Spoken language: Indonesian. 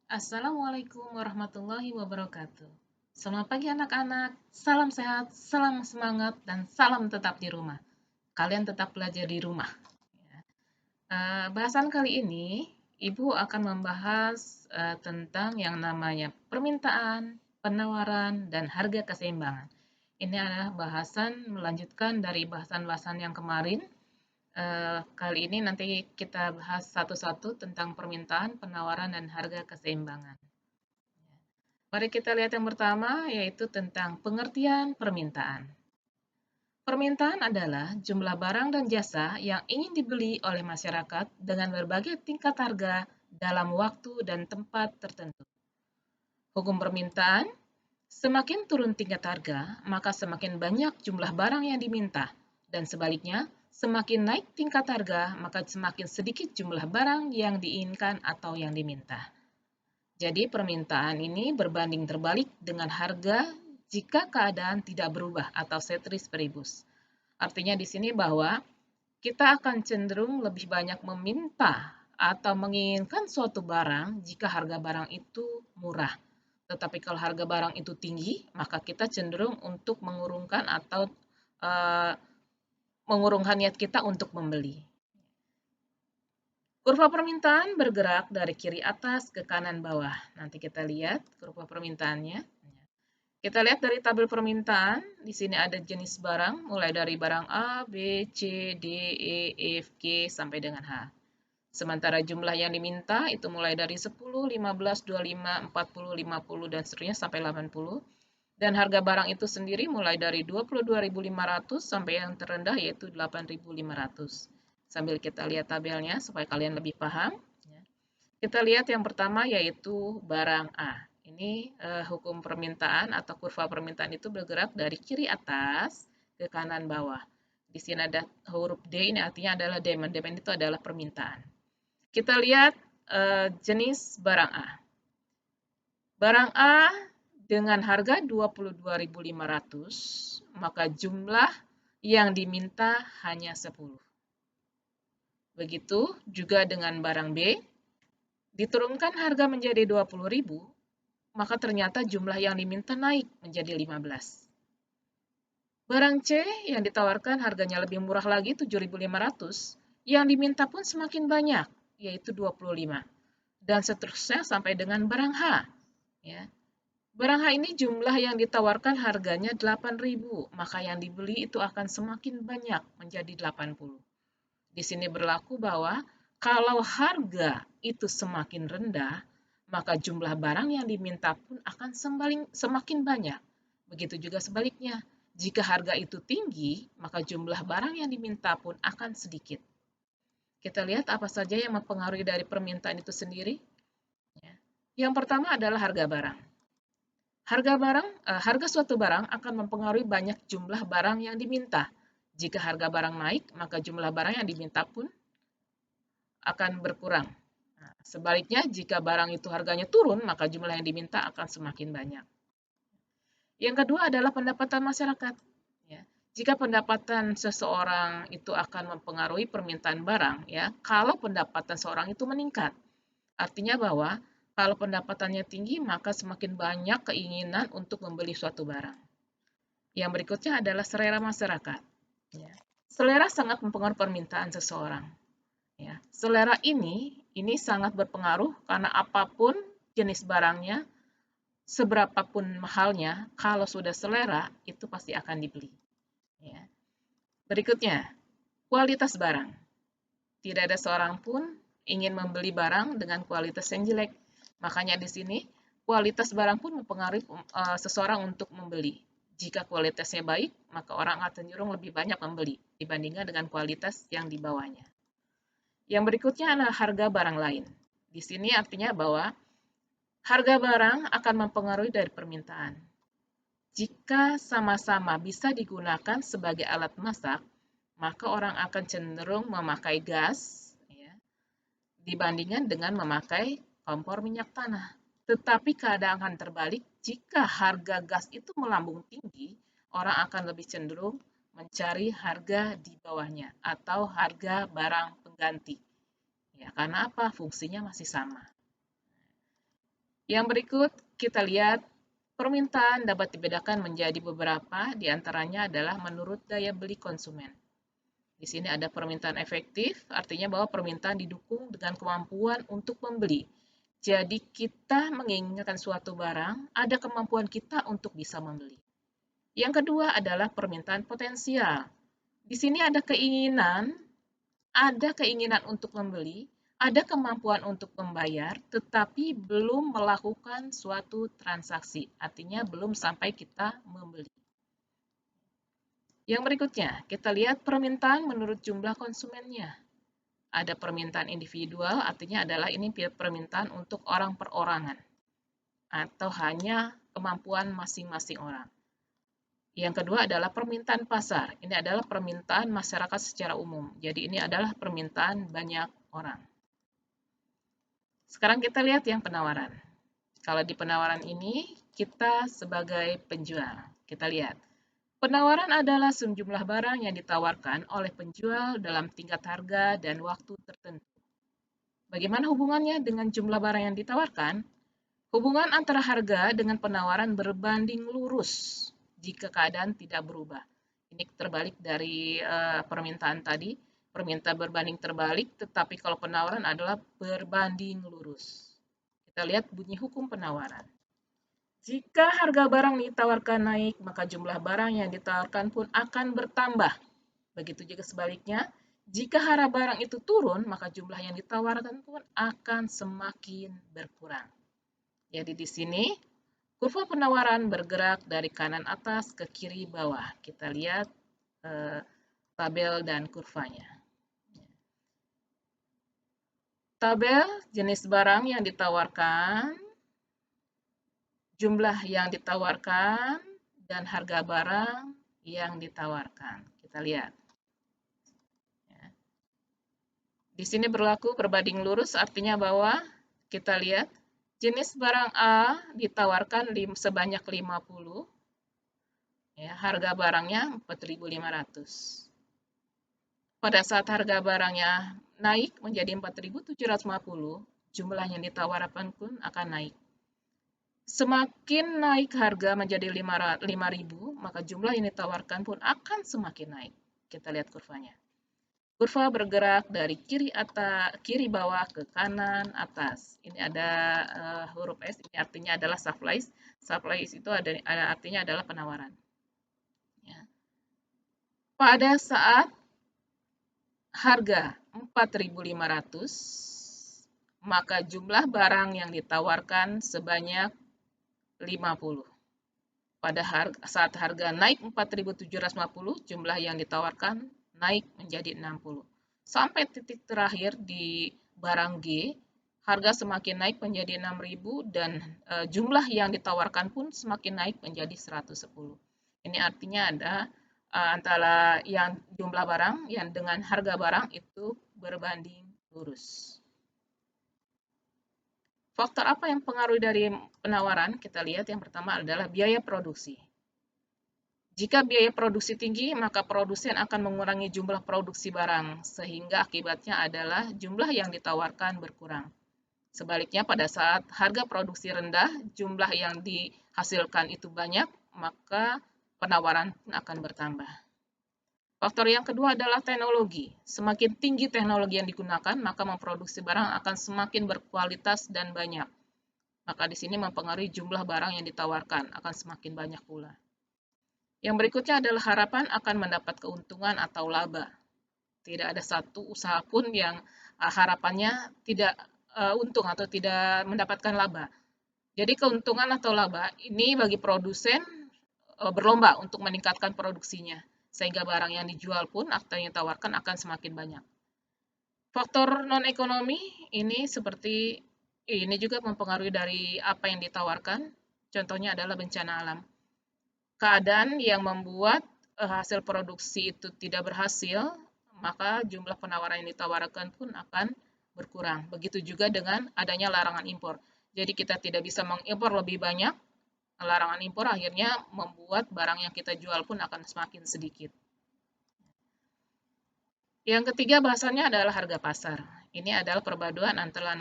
Assalamualaikum warahmatullahi wabarakatuh. Selamat pagi anak-anak, salam sehat, salam semangat, dan salam tetap di rumah. Kalian tetap belajar di rumah. Bahasan kali ini, Ibu akan membahas tentang yang namanya permintaan, penawaran, dan harga keseimbangan. Ini adalah bahasan melanjutkan dari bahasan-bahasan yang kemarin. Kali ini nanti kita bahas satu-satu tentang permintaan, penawaran, dan harga keseimbangan. Mari kita lihat yang pertama, yaitu tentang pengertian permintaan. Permintaan adalah jumlah barang dan jasa yang ingin dibeli oleh masyarakat dengan berbagai tingkat harga dalam waktu dan tempat tertentu. Hukum permintaan, semakin turun tingkat harga, maka semakin banyak jumlah barang yang diminta, dan sebaliknya, semakin naik tingkat harga, maka semakin sedikit jumlah barang yang diinginkan atau yang diminta. Jadi permintaan ini berbanding terbalik dengan harga jika keadaan tidak berubah atau ceteris paribus. Artinya di sini bahwa kita akan cenderung lebih banyak meminta atau menginginkan suatu barang jika harga barang itu murah. Tetapi kalau harga barang itu tinggi, maka kita cenderung untuk mengurungkan atau uh, mengurungkan niat kita untuk membeli. Kurva permintaan bergerak dari kiri atas ke kanan bawah. Nanti kita lihat kurva permintaannya. Kita lihat dari tabel permintaan, di sini ada jenis barang, mulai dari barang A, B, C, D, E, F, G, sampai dengan H. Sementara jumlah yang diminta itu mulai dari 10, 15, 25, 40, 50, dan seterusnya sampai 80. Dan harga barang itu sendiri mulai dari 22.500 sampai yang terendah yaitu 8.500. Sambil kita lihat tabelnya supaya kalian lebih paham. Kita lihat yang pertama yaitu barang A. Ini hukum permintaan atau kurva permintaan itu bergerak dari kiri atas ke kanan bawah. Di sini ada huruf D, ini artinya adalah demand. Demand itu adalah permintaan. Kita lihat jenis barang A. Barang A dengan harga 22.500, maka jumlah yang diminta hanya 10. Begitu juga dengan barang B, diturunkan harga menjadi 20.000, maka ternyata jumlah yang diminta naik menjadi 15. Barang C yang ditawarkan harganya lebih murah lagi 7.500, yang diminta pun semakin banyak, yaitu 25. Dan seterusnya sampai dengan barang H. Ya. Barang H ini jumlah yang ditawarkan harganya 8.000, maka yang dibeli itu akan semakin banyak menjadi 80. Di sini berlaku bahwa kalau harga itu semakin rendah, maka jumlah barang yang diminta pun akan semakin banyak. Begitu juga sebaliknya, jika harga itu tinggi, maka jumlah barang yang diminta pun akan sedikit. Kita lihat apa saja yang mempengaruhi dari permintaan itu sendiri. Yang pertama adalah harga barang. Harga suatu barang akan mempengaruhi banyak jumlah barang yang diminta. Jika harga barang naik, maka jumlah barang yang diminta pun akan berkurang. Nah, sebaliknya, jika barang itu harganya turun, maka jumlah yang diminta akan semakin banyak. Yang kedua adalah pendapatan masyarakat. Ya. Jika pendapatan seseorang itu akan mempengaruhi permintaan barang, ya, kalau pendapatan seorang itu meningkat, artinya bahwa kalau pendapatannya tinggi, maka semakin banyak keinginan untuk membeli suatu barang. Yang berikutnya adalah selera masyarakat. Ya. Selera sangat mempengaruhi permintaan seseorang. Ya. Selera ini sangat berpengaruh karena apapun jenis barangnya, seberapapun mahalnya, kalau sudah selera, itu pasti akan dibeli. Ya. Berikutnya, kualitas barang. Tidak ada seorang pun ingin membeli barang dengan kualitas yang jelek. Makanya di sini, kualitas barang pun mempengaruhi seseorang untuk membeli. Jika kualitasnya baik, maka orang akan cenderung lebih banyak membeli dibandingkan dengan kualitas yang di bawahnya. Yang berikutnya adalah harga barang lain. Di sini artinya bahwa harga barang akan mempengaruhi dari permintaan. Jika sama-sama bisa digunakan sebagai alat masak, maka orang akan cenderung memakai gas ya, dibandingkan dengan memakai kompor minyak tanah. Tetapi keadaan akan terbalik jika harga gas itu melambung tinggi, orang akan lebih cenderung mencari harga di bawahnya atau harga barang pengganti. Ya, karena apa? Fungsinya masih sama. Yang berikut kita lihat permintaan dapat dibedakan menjadi beberapa, di antaranya adalah menurut daya beli konsumen. Di sini ada permintaan efektif, artinya bahwa permintaan didukung dengan kemampuan untuk membeli. Jadi kita menginginkan suatu barang, ada kemampuan kita untuk bisa membeli. Yang kedua adalah permintaan potensial. Di sini ada keinginan untuk membeli, ada kemampuan untuk membayar, tetapi belum melakukan suatu transaksi, artinya belum sampai kita membeli. Yang berikutnya, kita lihat permintaan menurut jumlah konsumennya. Ada permintaan individual, artinya adalah ini permintaan untuk orang perorangan, atau hanya kemampuan masing-masing orang. Yang kedua adalah permintaan pasar. Ini adalah permintaan masyarakat secara umum. Jadi ini adalah permintaan banyak orang. Sekarang kita lihat yang penawaran. Kalau di penawaran ini, kita sebagai penjual. Kita lihat. Penawaran adalah sejumlah barang yang ditawarkan oleh penjual dalam tingkat harga dan waktu tertentu. Bagaimana hubungannya dengan jumlah barang yang ditawarkan? Hubungan antara harga dengan penawaran berbanding lurus jika keadaan tidak berubah. Ini terbalik dari permintaan tadi, permintaan berbanding terbalik, tetapi kalau penawaran adalah berbanding lurus. Kita lihat bunyi hukum penawaran. Jika harga barang ditawarkan naik, maka jumlah barang yang ditawarkan pun akan bertambah. Begitu juga sebaliknya, jika harga barang itu turun, maka jumlah yang ditawarkan pun akan semakin berkurang. Jadi di sini kurva penawaran bergerak dari kanan atas ke kiri bawah. Kita lihat tabel dan kurvanya. Tabel jenis barang yang ditawarkan, jumlah yang ditawarkan, dan harga barang yang ditawarkan. Kita lihat. Di sini berlaku berbanding lurus, artinya bahwa kita lihat jenis barang A ditawarkan sebanyak 50, ya, harga barangnya 4.500. Pada saat harga barangnya naik menjadi 4.750, jumlah yang ditawarkan pun akan naik. Semakin naik harga menjadi 5.000, maka jumlah yang ditawarkan pun akan semakin naik. Kita lihat kurvanya. Kurva bergerak dari kiri bawah ke kanan atas. Ini ada huruf S, ini artinya adalah supply. Supply itu artinya adalah penawaran. Ya. Pada saat harga 4.500, maka jumlah barang yang ditawarkan sebanyak 50. Pada saat harga naik 4.750, jumlah yang ditawarkan naik menjadi 60. Sampai titik terakhir di barang G, harga semakin naik menjadi 6.000 dan jumlah yang ditawarkan pun semakin naik menjadi 110. Ini artinya ada antara yang jumlah barang yang dengan harga barang itu berbanding lurus. Faktor apa yang pengaruh dari penawaran? Kita lihat yang pertama adalah biaya produksi. Jika biaya produksi tinggi, maka produsen akan mengurangi jumlah produksi barang, sehingga akibatnya adalah jumlah yang ditawarkan berkurang. Sebaliknya, pada saat harga produksi rendah, jumlah yang dihasilkan itu banyak, maka penawaran akan bertambah. Faktor yang kedua adalah teknologi. Semakin tinggi teknologi yang digunakan, maka memproduksi barang akan semakin berkualitas dan banyak. Maka di sini mempengaruhi jumlah barang yang ditawarkan, akan semakin banyak pula. Yang berikutnya adalah harapan akan mendapat keuntungan atau laba. Tidak ada satu usaha pun yang harapannya tidak untung atau tidak mendapatkan laba. Jadi keuntungan atau laba ini bagi produsen berlomba untuk meningkatkan produksinya, sehingga barang yang dijual pun atau yang ditawarkan akan semakin banyak. Faktor non-ekonomi ini juga mempengaruhi dari apa yang ditawarkan. Contohnya adalah bencana alam. Keadaan yang membuat hasil produksi itu tidak berhasil, maka jumlah penawaran yang ditawarkan pun akan berkurang. Begitu juga dengan adanya larangan impor. Jadi kita tidak bisa mengimpor lebih banyak, larangan impor akhirnya membuat barang yang kita jual pun akan semakin sedikit. Yang ketiga bahasannya adalah harga pasar. Ini adalah perpaduan antara